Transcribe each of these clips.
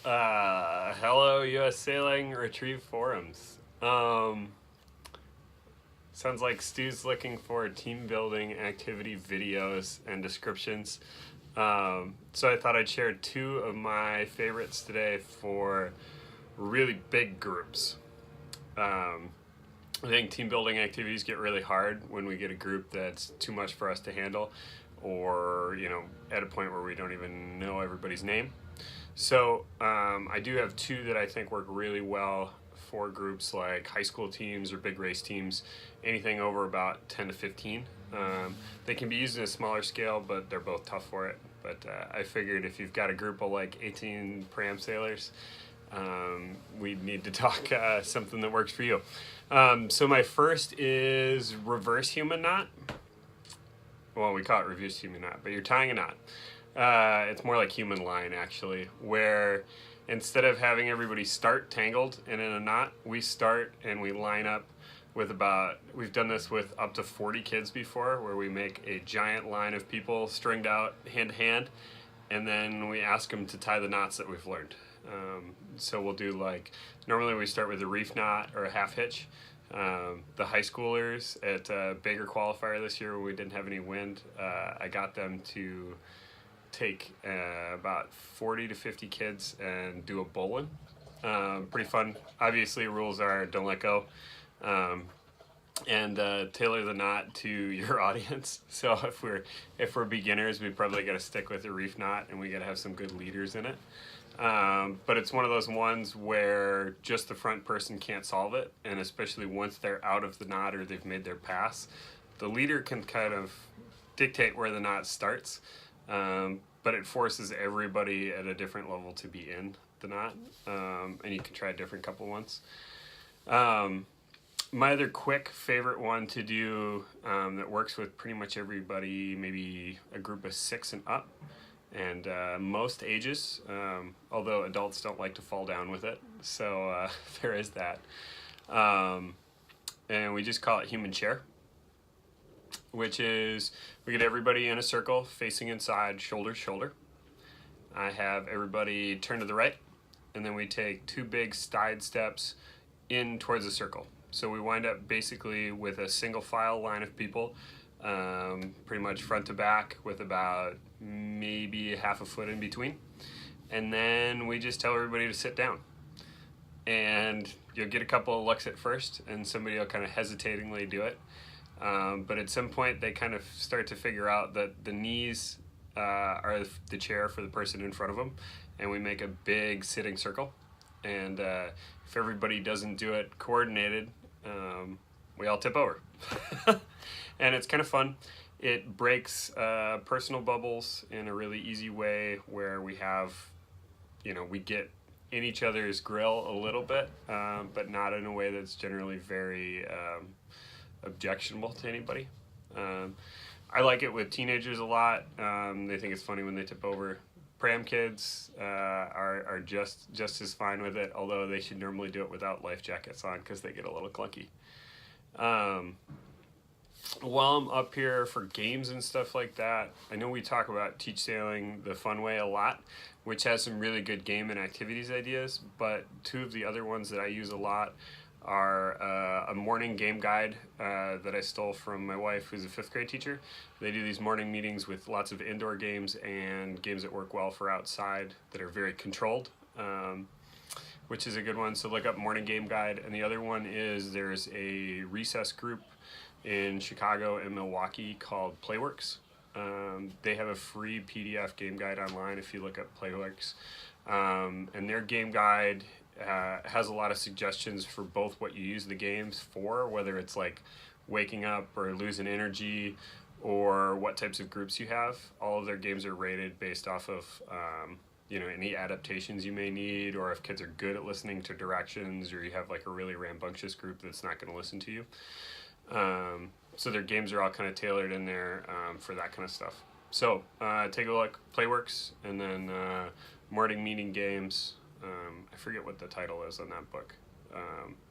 Hello, U.S. Sailing Retrieve Forums. Sounds like Stu's looking for team building activity videos and descriptions. So I thought I'd share two of my favorites today for really big groups. I think team building activities get really hard when we get a group that's too much for us to handle, or at a point where we don't even know everybody's name. So I do have two that I think work really well for groups like high school teams or big race teams, anything over about 10 to 15. They can be used in a smaller scale, but they're both tough for it. But I figured if you've got a group of like 18 pram sailors, we need to talk something that works for you. So my first is reverse human knot. Well, we call it reverse human knot, but you're tying a knot. It's more like human line, actually, where instead of having everybody start tangled and in a knot, we start and we line up with we've done this with up to 40 kids before, where we make a giant line of people stringed out hand to hand, and then we ask them to tie the knots that we've learned. So we'll do normally we start with a reef knot or a half hitch. The high schoolers at Baker Qualifier this year, when we didn't have any wind, I got them to take about 40 to 50 kids and do a bowline. Pretty fun. Obviously, rules are don't let go, and tailor the knot to your audience. So if we're beginners, we probably got to stick with the reef knot, and we got to have some good leaders in it. But it's one of those ones where just the front person can't solve it, and especially once they're out of the knot or they've made their pass, the leader can kind of dictate where the knot starts. But it forces everybody at a different level to be in the knot, and you can try a different couple ones. My other quick favorite one to do that works with pretty much everybody, maybe a group of 6 and up, and most ages, although adults don't like to fall down with it, so there is that. And we just call it human chair, which is we get everybody in a circle facing inside, shoulder to shoulder. I have everybody turn to the right, and then we take 2 big side steps in towards the circle. So we wind up basically with a single file line of people, pretty much front to back, with about maybe half a foot in between. And then we just tell everybody to sit down. And you'll get a couple of looks at first, and somebody will kind of hesitatingly do it. But at some point they kind of start to figure out that the knees are the chair for the person in front of them, and we make a big sitting circle. And if everybody doesn't do it coordinated, we all tip over. And it's kind of fun. It breaks personal bubbles in a really easy way, where we have, we get in each other's grill a little bit, but not in a way that's generally very objectionable to anybody. I like it with teenagers a lot. They think it's funny when they tip over. Pram kids are just as fine with it, although they should normally do it without life jackets on because they get a little clunky. While I'm up here for games and stuff like that, I know we talk about Teach Sailing the Fun Way a lot, which has some really good game and activities ideas, but two of the other ones that I use a lot are a morning game guide that I stole from my wife, who's a 5th grade teacher. They do these morning meetings with lots of indoor games and games that work well for outside that are very controlled, which is a good one. So look up morning game guide. And the other one is there's a recess group in Chicago and Milwaukee called Playworks. They have a free PDF game guide online if you look up Playworks. And their game guide has a lot of suggestions for both what you use the games for, whether it's like waking up or losing energy, or what types of groups you have. All of their games are rated based off of any adaptations you may need, or if kids are good at listening to directions, or you have like a really rambunctious group that's not going to listen to you. So their games are all kind of tailored in there for that kind of stuff. So take a look, Playworks, and then morning meeting games. I forget what the title is on that book,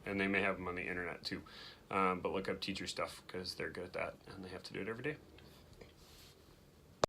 and they may have them on the internet too, but look up teacher stuff because they're good at that and they have to do it every day.